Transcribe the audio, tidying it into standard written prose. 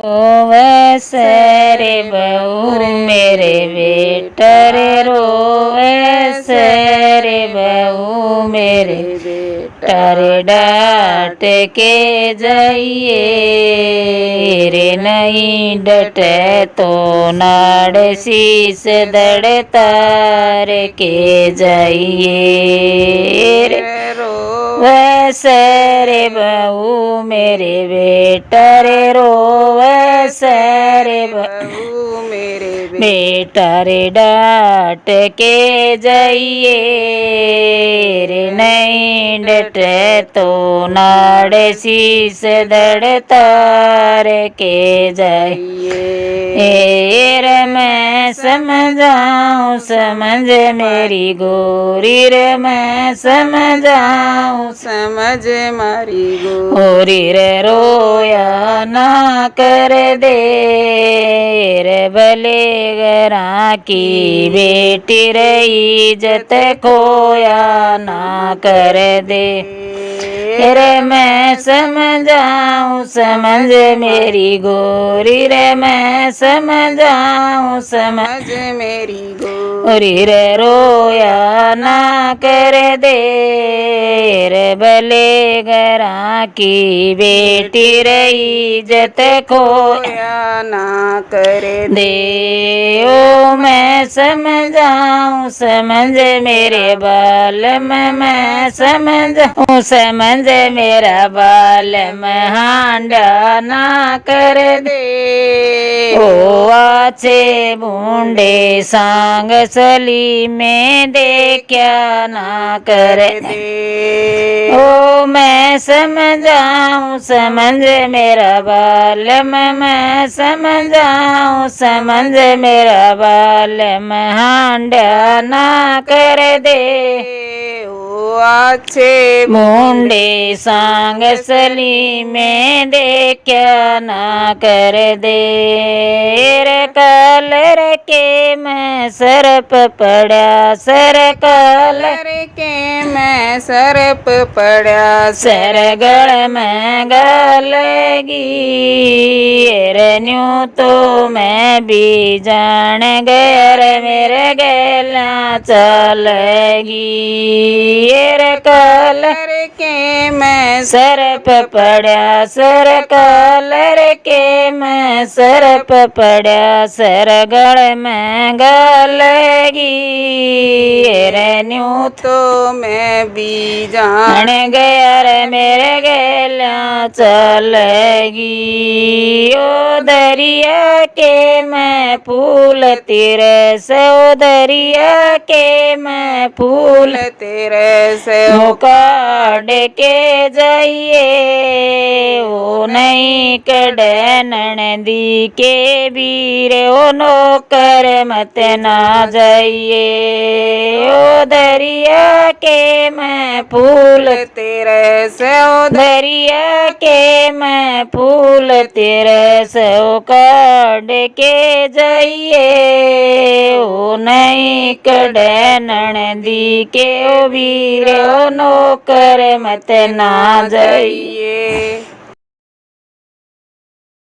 रोवे से रे बहू मेरे बेटा रे रोवे से रे बहू मेरे बेटा रे डांट के जाइए रे नहीं डटे तो नाड़ शीस दड़ तार के जाइए रे वैसे रे बहू मेरे बेटा रे रोवे से रे बहू मेरे बेटा रे डांट के जाइए रे नहीं डटे तो नाड़ शीस दड़ तार के जाइए रे मैं समझाऊं समझ मेरी गोरी रे मैं समझाऊं समझ मारी गोरी रे रोया ना कर दे रे भले गरा की बेटी रे इज्जत खोया ना कर दे रे मैं समझाऊं समझ मेरी गोरी रे मैं समझाऊं समझ मेरी गोरी रे रोया ना कर दे रे भले गरा की बेटी रे इज्जत खोया ना कर दे ओ मैं समझाऊं समझ मेरे बाल में मैं समझाऊं समझ मेरा बाल में हांडा ना कर दे ओ अच्छे बूंडे सांग सली में दे क्या ना कर दे ओ मैं समझाऊं समझ मेरा बाल में मैं समझाऊं समझ मेरा बाल में हांडा ना कर दे अच्छे मुंडे सांग सली में दे क्या ना कर दे रे कलर के मैं सरप पड़ा सर कलर के मैं सरप पड़ा सरगढ़ में गलगी रे न्यू तो मैं भी जान गया रे मेरे गला चलेगी रे कलर के मैं सरप पड़ा सर कलर के मैं सरप पड़ा सरगढ़ में गलगी रे न्यू तो मैं भी जान गया रे मेरे गला चलेगी ओ दरिया के मैं फूल तेरे से ओ दरिया के मैं फूल तेरे से ओ काट के जाइए ओ नहीं कड़े ननदी के वीर ओ नौकर मत ना जाइए ओ दरिया के मैं फूल तेरे से ओ दरिया के मैं फूल तेरे से ओ काट के जाइए ओ नहीं कड़े ननदी के ओ वीर ओ नौकर मत ना जाइए।